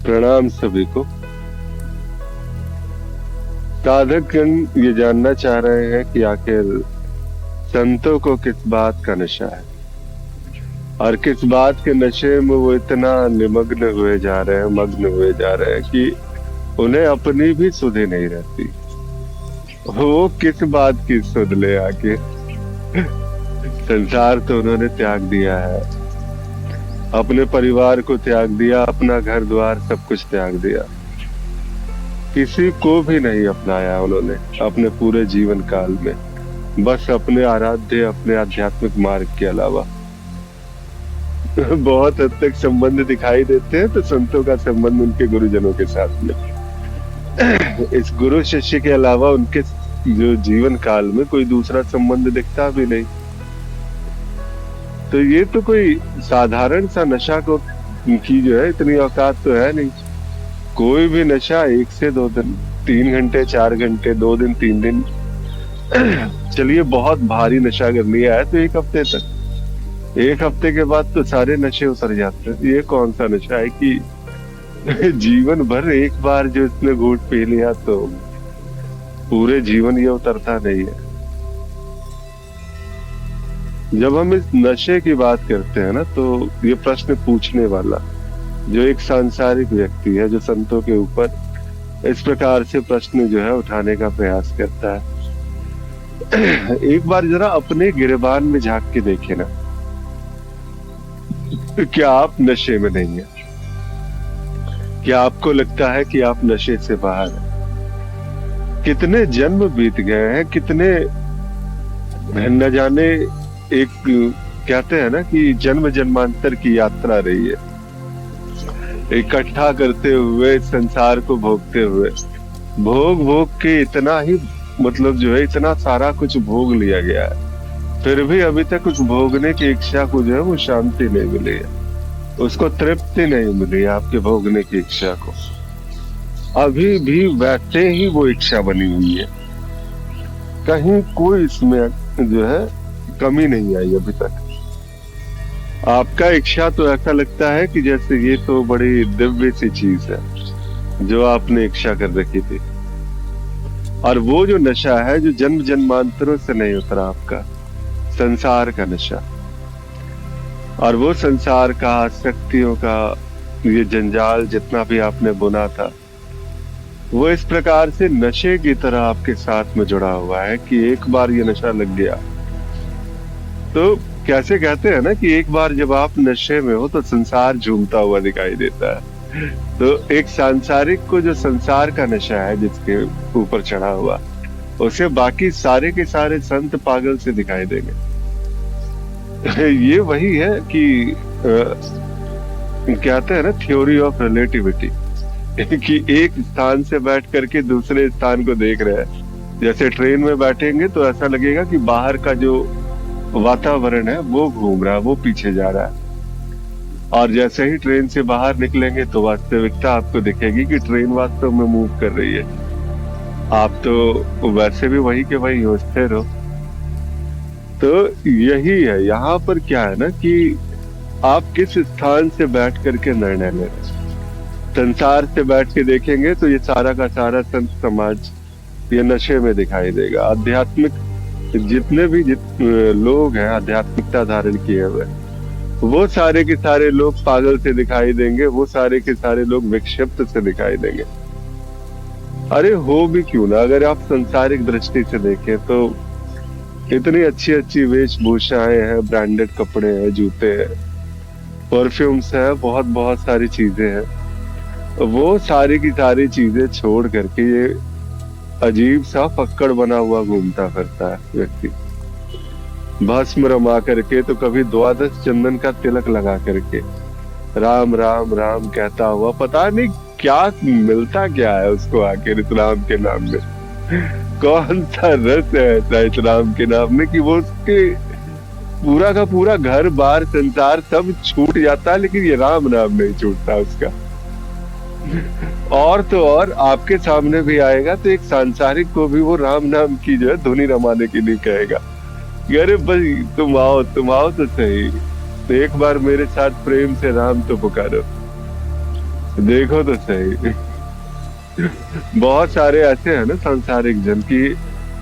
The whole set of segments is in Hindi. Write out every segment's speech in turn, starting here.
प्रणाम सभी को। साधकगण ये जानना चाह रहे हैं कि आखिर संतों को किस बात का नशा है और किस बात के नशे में वो इतना निमग्न हुए जा रहे हैं, मग्न हुए जा रहे हैं कि उन्हें अपनी भी सुधि नहीं रहती। वो किस बात की सुध ले आके। संसार तो उन्होंने त्याग दिया है, अपने परिवार को त्याग दिया, अपना घर द्वार सब कुछ त्याग दिया, किसी को भी नहीं अपनाया उन्होंने अपने पूरे जीवन काल में, बस अपने आराध्य अपने आध्यात्मिक मार्ग के अलावा। बहुत हद तक संबंध दिखाई देते हैं तो संतों का संबंध उनके गुरुजनों के साथ में। इस गुरु शिष्य के अलावा उनके जो जीवन काल में कोई दूसरा संबंध दिखता भी नहीं। तो ये तो कोई साधारण सा नशा को की जो है इतनी औकात तो है नहीं। कोई भी नशा 1 से 2 दिन, 3 घंटे 4 घंटे, 2 दिन 3 दिन, चलिए बहुत भारी नशा अगर लिया है तो 1 हफ्ते तक। 1 हफ्ते के बाद तो सारे नशे उतर जाते हैं। ये कौन सा नशा है कि जीवन भर एक बार जो इसने घूंट पी लिया तो पूरे जीवन ये उतरता नहीं है। जब हम इस नशे की बात करते हैं ना, तो ये प्रश्न पूछने वाला जो एक सांसारिक व्यक्ति है, जो संतों के ऊपर इस प्रकार से प्रश्न जो है उठाने का प्रयास करता है, एक बार जरा अपने गिरबान में झांक के देखे ना, क्या आप नशे में नहीं है? क्या आपको लगता है कि आप नशे से बाहर हैं? कितने जन्म बीत गए हैं, कितने न जाने, एक कहते हैं ना कि जन्म जन्मांतर की यात्रा रही है, इकट्ठा करते हुए संसार को भोगते हुए, भोग भोग के इतना ही मतलब जो है इतना सारा कुछ भोग लिया गया है, फिर भी अभी तक उस भोगने की इच्छा को जो है वो शांति नहीं मिली है, उसको तृप्ति नहीं मिली है। आपके भोगने की इच्छा को अभी भी वैसे ही वो इच्छा बनी हुई है, कहीं कोई इसमें जो है कमी नहीं आई अभी तक। आपका इच्छा तो ऐसा लगता है कि जैसे ये तो बड़ी दिव्य सी चीज है जो आपने इच्छा कर रखी थी, और वो जो नशा है जो जन्म जन्मांतरों से नहीं उतरा आपका, संसार का नशा, और वो संसार का शक्तियों का ये जंजाल जितना भी आपने बुना था, वो इस प्रकार से नशे की तरह आपके साथ में जुड़ा हुआ है कि एक बार ये नशा लग गया तो कैसे कहते हैं ना कि एक बार जब आप नशे में हो तो संसार झूमता हुआ दिखाई देता है। तो एक सांसारिक को जो संसार का नशा है जिसके ऊपर चढ़ा हुआ, उसे बाकी सारे के सारे संत पागल से दिखाई देंगे। ये वही है कि कहते हैं ना थ्योरी ऑफ रिलेटिविटी, कि एक स्थान से बैठ करके दूसरे स्थान को देख रहे हैं। जैसे ट्रेन में बैठेंगे तो ऐसा लगेगा कि बाहर का जो वातावरण है वो घूम रहा है, वो पीछे जा रहा है, और जैसे ही ट्रेन से बाहर निकलेंगे तो वास्तविकता आपको दिखेगी कि ट्रेन वास्तव में मूव कर रही है। आप तो वैसे भी वही के वही हो, स्थिर हो। तो यही है यहाँ पर क्या है ना कि आप किस स्थान से बैठ करके निर्णय ले रहे हैं। संसार से बैठ के देखेंगे तो ये सारा का सारा संत समाज ये नशे में दिखाई देगा। आध्यात्मिक जितने भी लोग हैं आध्यात्मिकता धारण किए हुए, वो सारे के सारे लोग पागल से दिखाई देंगे, वो सारे के सारे लोग विक्षिप्त से दिखाई देंगे। अरे हो भी क्यों ना, अगर आप सांसारिक दृष्टि से देखें तो इतनी अच्छी अच्छी वेशभूषाएं हैं, ब्रांडेड कपड़े हैं, जूते हैं, परफ्यूम्स है, बहुत बहुत सारी चीजें हैं। वो सारी की सारी चीजें छोड़ करके ये अजीब सा फक्कड़ बना हुआ घूमता फिरता है व्यक्ति, भस्म रमा करके, तो कभी द्वादश चंदन का तिलक लगा करके राम राम राम कहता हुआ, पता नहीं क्या मिलता क्या है उसको आखिर इस राम के नाम में। कौन सा रस है ऐसा इस राम के नाम में कि वो उसके पूरा का पूरा घर बार संसार सब छूट जाता है, लेकिन ये राम नाम नहीं छूटता उसका। और तो और आपके सामने भी आएगा तो एक सांसारिक को भी वो राम नाम की जो है धुनी रमाने के लिए कहेगा, अरे भाई तुम आओ तो सही, तो एक बार मेरे साथ प्रेम से राम तो पुकारो। देखो तो सही। बहुत सारे ऐसे हैं ना सांसारिक जन की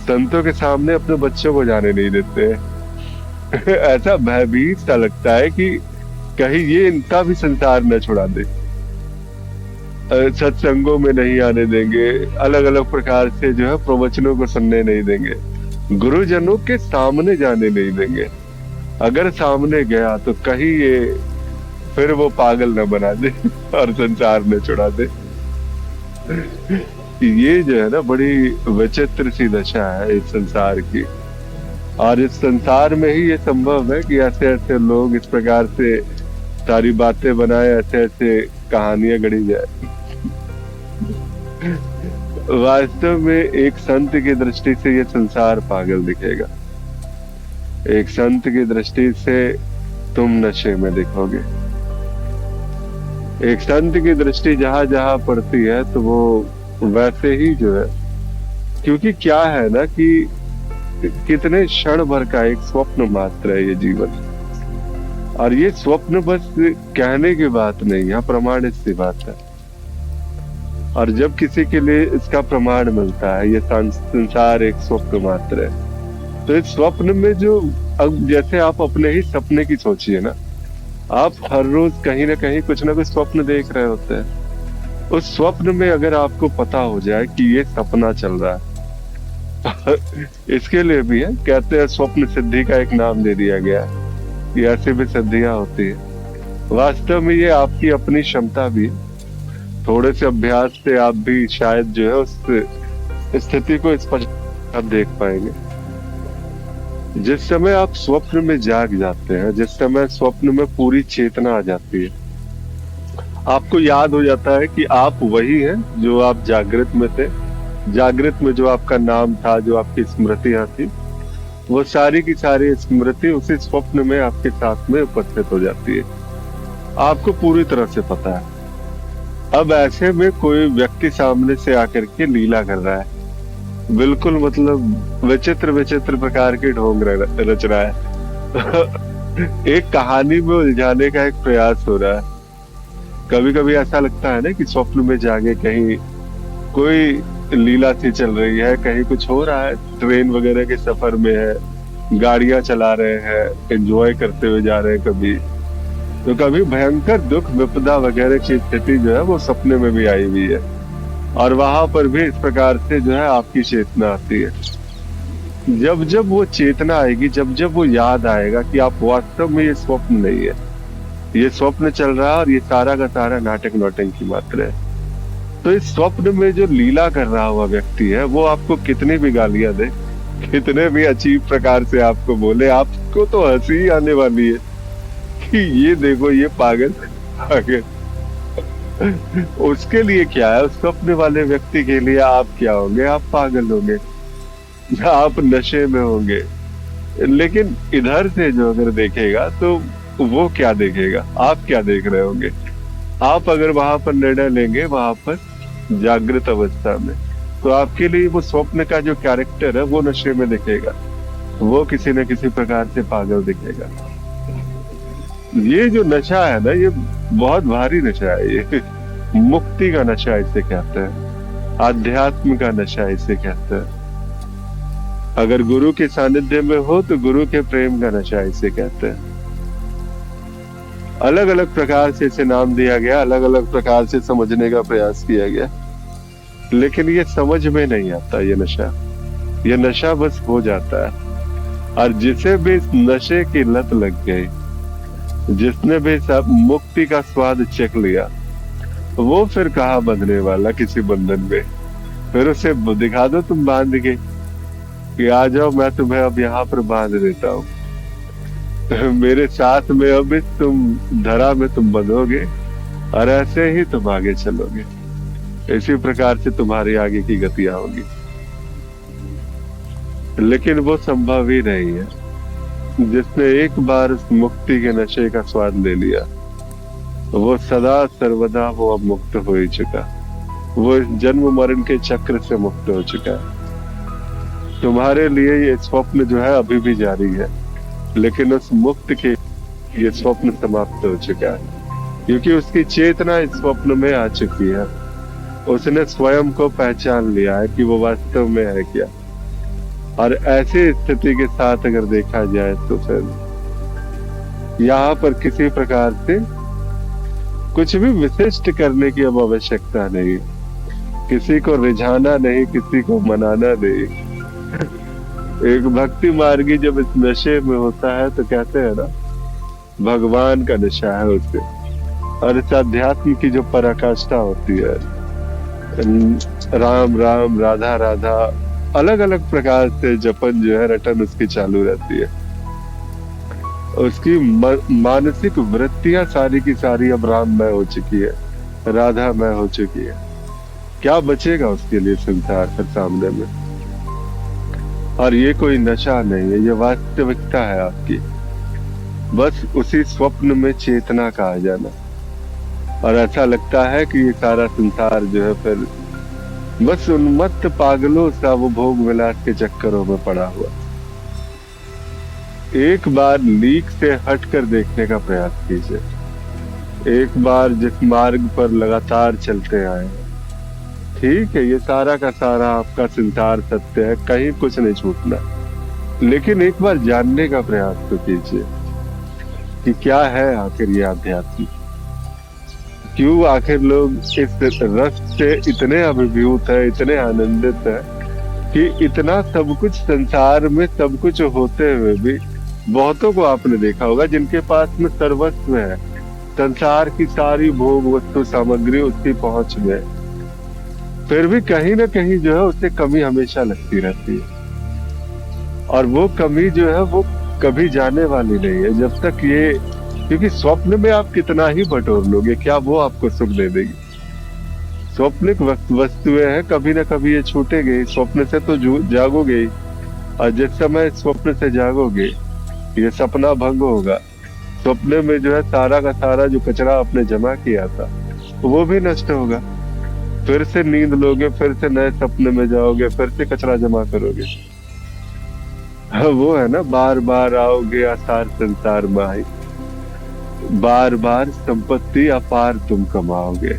संतों के सामने अपने बच्चों को जाने नहीं देते हैं। ऐसा भयभीत सा लगता है कि कहीं ये इनका भी संसार न छुड़ा दे। सत्संगों में नहीं आने देंगे, अलग अलग प्रकार से जो है प्रवचनों को सुनने नहीं देंगे, गुरुजनों के सामने जाने नहीं देंगे। अगर सामने गया तो कहीं ये फिर वो पागल न बना दे और संसार न छुड़ा दे। ये जो है ना बड़ी विचित्र सी दशा है इस संसार की। और इस संसार में ही ये संभव है कि ऐसे ऐसे लोग इस प्रकार से सारी बातें बनाए, ऐसे ऐसे कहानियां गढ़ी जाए। वास्तव में एक संत की दृष्टि से ये संसार पागल दिखेगा। एक संत की दृष्टि से तुम नशे में दिखोगे। एक संत की दृष्टि जहां जहां पड़ती है तो वो वैसे ही जो है, क्योंकि क्या है ना कि कितने क्षण भर का एक स्वप्न मात्र है ये जीवन। और ये स्वप्न बस कहने की बात नहीं, यहाँ प्रमाणित सी बात है। और जब किसी के लिए इसका प्रमाण मिलता है ये संसार एक स्वप्न मात्र है, तो इस स्वप्न में जो, अब जैसे आप अपने ही सपने की सोचिए ना, आप हर रोज कहीं ना कहीं कुछ ना कुछ स्वप्न देख रहे होते हैं। उस स्वप्न में अगर आपको पता हो जाए कि ये सपना चल रहा है, इसके लिए भी है, कहते हैं स्वप्न सिद्धि का एक नाम दे दिया गया है। ये ऐसी भी सिद्धियां होती है। वास्तव में ये आपकी अपनी क्षमता भी है। थोड़े से अभ्यास से आप भी शायद जो है उस स्थिति को स्पष्ट आप देख पाएंगे। जिस समय आप स्वप्न में जाग जाते हैं, जिस समय स्वप्न में पूरी चेतना आ जाती है, आपको याद हो जाता है कि आप वही हैं जो आप जागृत में थे। जागृत में जो आपका नाम था, जो आपकी स्मृतियां थी, वो सारी की सारी स्मृति उसी स्वप्न में आपके साथ में उपस्थित हो जाती है। आपको पूरी तरह से पता है। अब ऐसे में कोई व्यक्ति सामने से आकर के लीला कर रहा है, बिल्कुल मतलब विचित्र विचित्र प्रकार के ढोंग रच रहा है। एक कहानी में उलझाने का एक प्रयास हो रहा है। कभी कभी ऐसा लगता है ना कि स्वप्न में जागे कहीं कोई लीला सी चल रही है, कहीं कुछ हो रहा है, ट्रेन वगैरह के सफर में है, गाड़ियां चला रहे हैं, एंजॉय करते हुए जा रहे हैं कभी, तो कभी भयंकर दुख विपदा वगैरह की स्थिति जो है वो सपने में भी आई हुई है। और वहां पर भी इस प्रकार से जो है आपकी चेतना आती है। जब जब वो चेतना आएगी, जब जब वो याद आएगा कि आप वास्तव में ये स्वप्न नहीं है, ये स्वप्न चल रहा है और ये सारा का सारा नाटक नौटंकी मात्र है, तो इस स्वप्न में जो लीला कर रहा हुआ व्यक्ति है वो आपको कितनी भी गालियां दे, कितने भी अजीब प्रकार से आपको बोले, आपको तो हंसी आने वाली है कि ये देखो ये पागल पागल। उसके लिए क्या है, उस स्वप्न वाले व्यक्ति के लिए आप क्या होंगे? आप पागल होंगे, आप नशे में होंगे। लेकिन इधर से जो अगर देखेगा तो वो क्या देखेगा, आप क्या देख रहे होंगे? आप अगर वहां पर निर्णय लेंगे, वहां पर जागृत अवस्था में, तो आपके लिए वो स्वप्न का जो कैरेक्टर है वो नशे में दिखेगा, वो किसी न किसी प्रकार से पागल दिखेगा। ये जो नशा है ना, ये बहुत भारी नशा है। ये मुक्ति का नशा इसे कहते हैं, आध्यात्म का नशा इसे कहते हैं। अगर गुरु के सानिध्य में हो तो गुरु के प्रेम का नशा इसे कहते हैं। अलग अलग प्रकार से इसे नाम दिया गया, अलग अलग प्रकार से समझने का प्रयास किया गया, लेकिन ये समझ में नहीं आता। ये नशा बस हो जाता है। और जिसे भी इस नशे की लत लग गई, जिसने भी सब मुक्ति का स्वाद चख लिया, वो फिर कहाँ बंधने वाला किसी बंधन में। फिर उसे दिखा दो तुम बांध के कि आ जाओ, मैं तुम्हें अब यहाँ पर बांध देता हूँ, मेरे साथ में अब इस तुम धरा में तुम बंधोगे और ऐसे ही तुम आगे चलोगे। इसी प्रकार से तुम्हारी आगे की गतियां होगी। लेकिन वो संभव ही नहीं है। जिसने एक बार उस मुक्ति के नशे का स्वाद ले लिया, वो सदा सर्वदा वो अब मुक्त हो ही चुका। वो इस जन्म मरण के चक्र से मुक्त हो चुका है। तुम्हारे लिए ये स्वप्न जो है अभी भी जारी है, लेकिन उस मुक्त के ये स्वप्न समाप्त हो चुका है। क्योंकि उसकी चेतना इस स्वप्न में आ चुकी है। उसने स्वयं को पहचान लिया है कि वो वास्तव में है क्या। और ऐसी स्थिति के साथ अगर देखा जाए तो फिर यहाँ पर किसी प्रकार से कुछ भी विशिष्ट करने की अब आवश्यकता नहीं, किसी को रिझाना नहीं, किसी को मनाना नहीं। एक भक्ति मार्गी जब इस नशे में होता है तो कहते हैं ना, भगवान का नशा है उसे। और इस अध्यात्म की जो पराकाष्ठा होती है, राम राम राधा राधा, अलग अलग प्रकार से जपन जो है रटन उसकी चालू रहती है। उसकी मानसिक वृत्तियां सारी की सारी अब राममय हो चुकी है, राधामय हो चुकी है। क्या बचेगा उसके लिए संसार के सामने में। और ये कोई नशा नहीं है, ये वास्तविकता है आपकी। बस उसी स्वप्न में चेतना का आ जाना। और ऐसा लगता है कि ये सारा संसार जो है फिर बस उन्मत्त पागलों सा वो भोग विलास के चक्करों में पड़ा हुआ। एक बार लीक से हटकर देखने का प्रयास कीजिए। एक बार जिस मार्ग पर लगातार चलते आए, ठीक है, ये सारा का सारा आपका संसार सत्य है, कहीं कुछ नहीं छूटना। लेकिन एक बार जानने का प्रयास तो कीजिए कि क्या है आखिर ये अध्यात्म। क्यों आखिर लोग इस रस से इतने अभिभूत है, इतने आनंदित है कि इतना सब कुछ संसार में सब कुछ होते हुए भी बहुतों को आपने देखा होगा जिनके पास में सर्वस्व है, संसार की सारी भोग वस्तु सामग्री उसकी पहुंच में, फिर भी कहीं ना कहीं जो है उसे कमी हमेशा लगती रहती है। और वो कमी जो है वो कभी जाने वाली नहीं है जब तक ये, क्योंकि स्वप्न में आप कितना ही बटोर लोगे, क्या वो आपको सुख दे देगी। स्वप्निक वस्तुएं हैं, कभी ना कभी ये छूटेगी। स्वप्न से तो जागोगे, और जिस समय स्वप्न से जागोगे ये सपना भंग होगा। स्वप्न में जो है सारा का सारा जो कचरा आपने जमा किया था वो भी नष्ट होगा। फिर से नींद लोगे, फिर से नए सपने में जाओगे, फिर से कचरा जमा करोगे। वो है ना, बार बार आओगे आसार संसार माही, बार बार संपत्ति अपार तुम कमाओगे।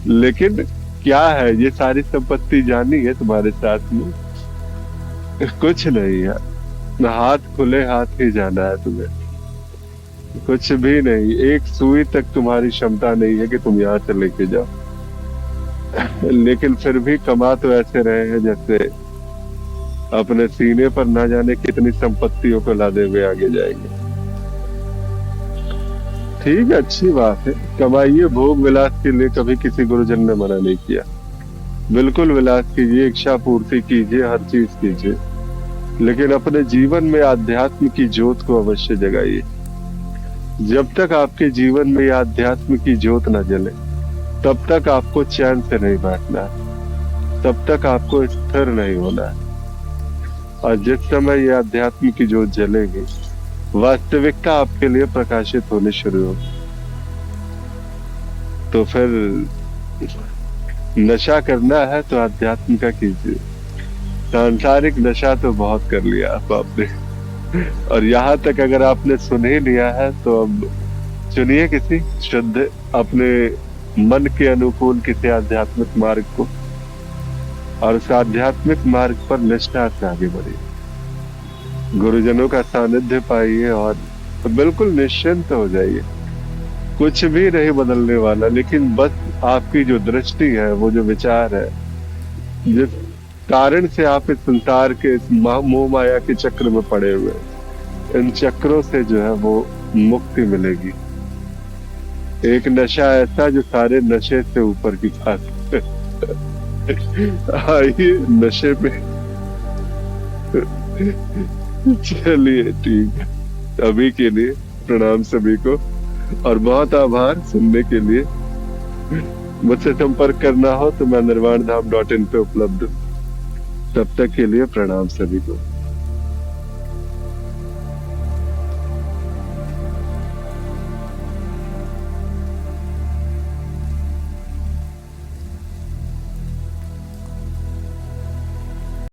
लेकिन क्या है, ये सारी संपत्ति जानी है तुम्हारे साथ में कुछ नहीं है। हाथ खुले हाथ ही जाना है तुम्हें, कुछ भी नहीं। एक सुई तक तुम्हारी क्षमता नहीं है कि तुम यहाँ से लेके जाओ। लेकिन फिर भी कमा तो ऐसे रहे हैं जैसे अपने सीने पर ना जाने कितनी संपत्तियों को लादे हुए आगे जाएंगे। ठीक है, अच्छी बात है, कमाइए, भोग विलास के लिए कभी किसी गुरुजन ने मना नहीं किया। बिल्कुल विलास कीजिए, इच्छा पूर्ति कीजिए, हर चीज कीजिए, लेकिन अपने जीवन में आध्यात्म की ज्योत को अवश्य जगाइए। जब तक आपके जीवन में यह अध्यात्म की ज्योत न जले तब तक आपको चैन से नहीं बैठना है, तब तक आपको स्थिर नहीं होना है। और जिस समय यह अध्यात्म की ज्योत जलेगी, वास्तविकता आपके लिए प्रकाशित होनी शुरू होगी। तो फिर नशा करना है तो अध्यात्म का कीजिए। सांसारिक नशा तो बहुत कर लिया आपने, और यहाँ तक अगर आपने सुन ही लिया है तो अब चुनिए किसी शुद्ध, अपने मन के अनुकूल किसी आध्यात्मिक मार्ग को, और उस आध्यात्मिक मार्ग पर निष्ठा से आगे बढ़िए। गुरुजनों का सानिध्य पाइए और बिल्कुल निश्चिंत हो जाइए। कुछ भी नहीं बदलने वाला, लेकिन बस आपकी जो दृष्टि है, वो जो विचार है, जिस कारण से आप इस संसार के इस मोह माया के चक्र में पड़े हुए, इन चक्रों से जो है वो मुक्ति मिलेगी। एक नशा ऐसा जो सारे नशे से ऊपर की बात। आइए नशे में। चलिए ठीक है, अभी के लिए प्रणाम सभी को, और बहुत आभार सुनने के लिए। मुझसे संपर्क करना हो तो मैं निर्वाणधाम.in पे उपलब्ध हूँ। तब तक के लिए प्रणाम सभी को।